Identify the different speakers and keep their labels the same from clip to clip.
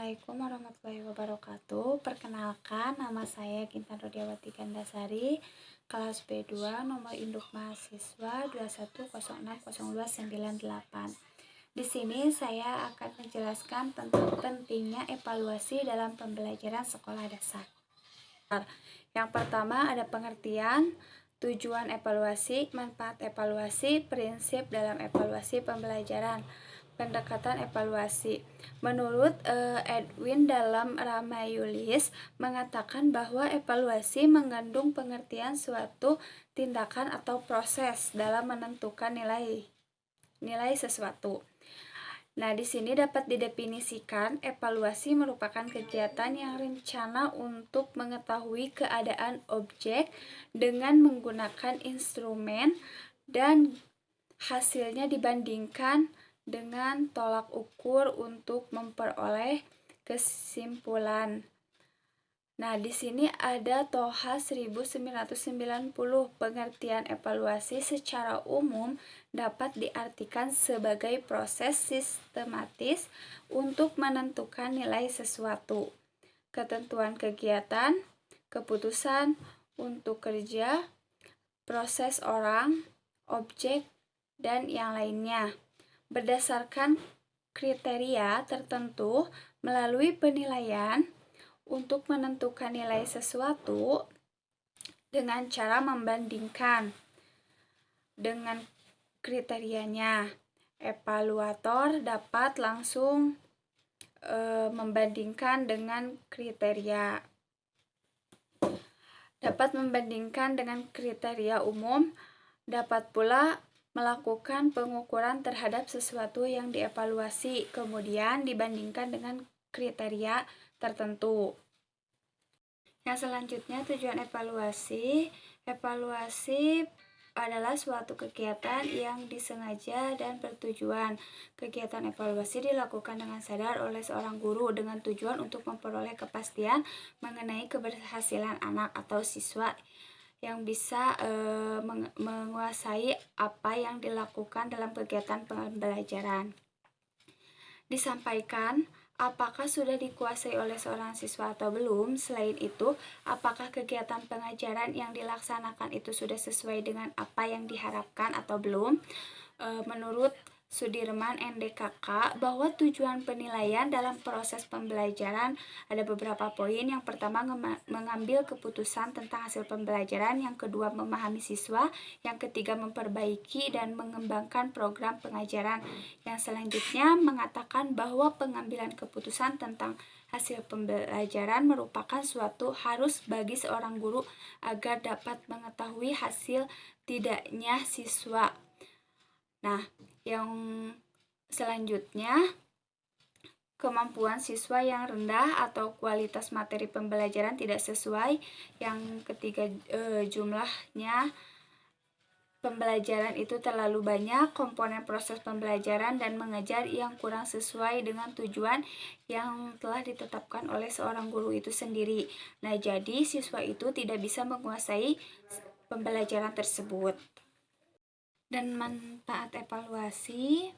Speaker 1: Assalamualaikum warahmatullahi wabarakatuh. Perkenalkan, nama saya Gintan Rodiawati Gandasari, kelas B2, nomor induk mahasiswa 210600298. Di sini saya akan menjelaskan tentang pentingnya evaluasi dalam pembelajaran sekolah dasar. Yang pertama ada pengertian, tujuan evaluasi, manfaat evaluasi, prinsip dalam evaluasi pembelajaran. Pendekatan evaluasi. Menurut Edwin dalam Ramayulis mengatakan bahwa evaluasi mengandung pengertian suatu tindakan atau proses dalam menentukan nilai sesuatu. Nah, di sini dapat didefinisikan evaluasi merupakan kegiatan yang rencana untuk mengetahui keadaan objek dengan menggunakan instrumen dan hasilnya dibandingkan dengan tolak ukur untuk memperoleh kesimpulan. Nah, di sini ada Toha 1990. Pengertian evaluasi secara umum dapat diartikan sebagai proses sistematis untuk menentukan nilai sesuatu, ketentuan kegiatan, keputusan untuk kerja, proses orang, objek, dan yang lainnya. Berdasarkan kriteria tertentu melalui penilaian untuk menentukan nilai sesuatu dengan cara membandingkan dengan kriterianya. Evaluator dapat langsung membandingkan dengan kriteria. Dapat membandingkan dengan kriteria umum, dapat pula melakukan pengukuran terhadap sesuatu yang dievaluasi, kemudian dibandingkan dengan kriteria tertentu. Yang selanjutnya, tujuan evaluasi. Evaluasi adalah suatu kegiatan yang disengaja dan bertujuan. Kegiatan evaluasi dilakukan dengan sadar oleh seorang guru dengan tujuan untuk memperoleh kepastian mengenai keberhasilan anak atau siswa yang bisa menguasai apa yang dilakukan dalam kegiatan pembelajaran. Disampaikan apakah sudah dikuasai oleh seorang siswa atau belum. Selain itu, apakah kegiatan pengajaran yang dilaksanakan itu sudah sesuai dengan apa yang diharapkan atau belum. Menurut Sudirman NDKK, bahwa tujuan penilaian dalam proses pembelajaran ada beberapa poin. Yang pertama, mengambil keputusan tentang hasil pembelajaran. Yang kedua, memahami siswa. Yang ketiga, memperbaiki dan mengembangkan program pengajaran. Yang selanjutnya mengatakan bahwa pengambilan keputusan tentang hasil pembelajaran merupakan suatu harus bagi seorang guru agar dapat mengetahui hasil tidaknya siswa. Nah, yang selanjutnya, kemampuan siswa yang rendah atau kualitas materi pembelajaran tidak sesuai. Yang ketiga, jumlahnya pembelajaran itu terlalu banyak, komponen proses pembelajaran dan mengajar yang kurang sesuai dengan tujuan yang telah ditetapkan oleh seorang guru itu sendiri. Nah, jadi siswa itu tidak bisa menguasai pembelajaran tersebut. Dan manfaat evaluasi,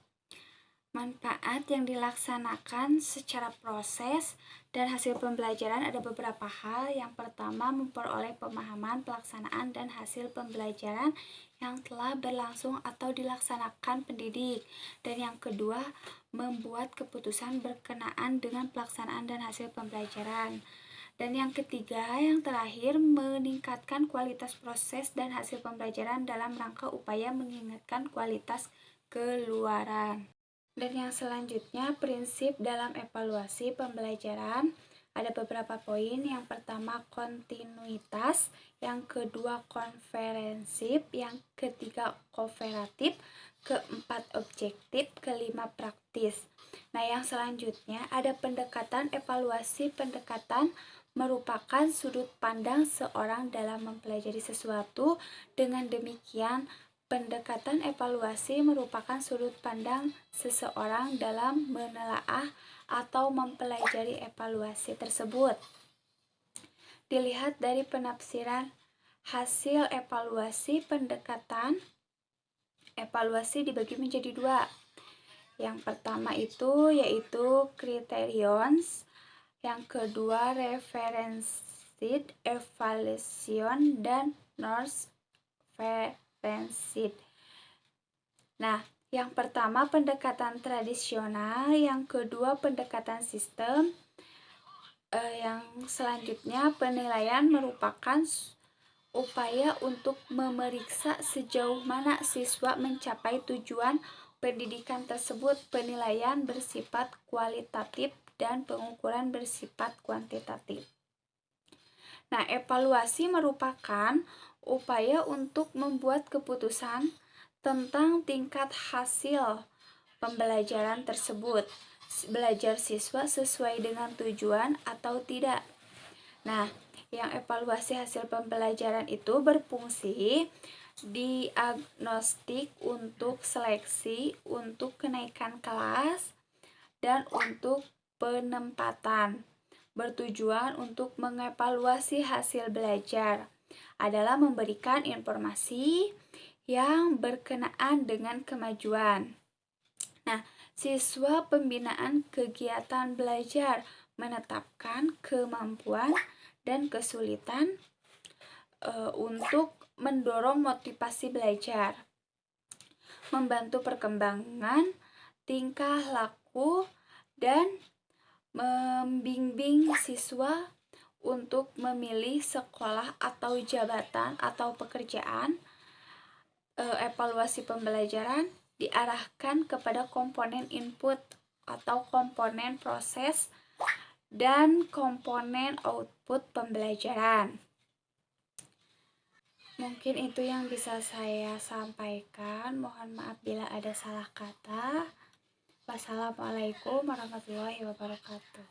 Speaker 1: manfaat yang dilaksanakan secara proses dan hasil pembelajaran ada beberapa hal. Yang pertama, memperoleh pemahaman, pelaksanaan, dan hasil pembelajaran yang telah berlangsung atau dilaksanakan pendidik. Dan yang kedua, membuat keputusan berkenaan dengan pelaksanaan dan hasil pembelajaran. Dan yang ketiga, yang terakhir, meningkatkan kualitas proses dan hasil pembelajaran dalam rangka upaya meningkatkan kualitas keluaran. Dan yang selanjutnya, prinsip dalam evaluasi pembelajaran. Ada beberapa poin. Yang pertama, kontinuitas. Yang kedua, konferensif. Yang ketiga, kooperatif. Keempat, objektif. Kelima, praktis. Nah, yang selanjutnya ada pendekatan evaluasi. Pendekatan merupakan sudut pandang seorang dalam mempelajari sesuatu. Dengan demikian, pendekatan evaluasi merupakan sudut pandang seseorang dalam menelaah atau mempelajari evaluasi tersebut. Dilihat dari penafsiran hasil evaluasi. Pendekatan evaluasi dibagi menjadi dua. Yang pertama itu yaitu criterions Yang kedua, referenced evaluation dan non-referenced. Nah, yang pertama pendekatan tradisional, yang kedua pendekatan sistem, yang selanjutnya penilaian merupakan upaya untuk memeriksa sejauh mana siswa mencapai tujuan pendidikan tersebut. Penilaian bersifat kualitatif dan pengukuran bersifat kuantitatif. Nah, evaluasi merupakan upaya untuk membuat keputusan tentang tingkat hasil pembelajaran tersebut. Belajar siswa sesuai dengan tujuan atau tidak. Nah, yang evaluasi hasil pembelajaran itu berfungsi diagnostik untuk seleksi, untuk kenaikan kelas, dan untuk penempatan. Bertujuan untuk mengevaluasi hasil belajar adalah memberikan informasi yang berkenaan dengan kemajuan. Nah, siswa pembinaan kegiatan belajar menetapkan kemampuan dan kesulitan untuk mendorong motivasi belajar, membantu perkembangan tingkah laku, dan membimbing siswa untuk memilih sekolah atau jabatan atau pekerjaan. Evaluasi pembelajaran diarahkan kepada komponen input atau komponen proses dan komponen output pembelajaran. Mungkin itu yang bisa saya sampaikan. Mohon maaf bila ada salah kata. Wassalamualaikum warahmatullahi wabarakatuh.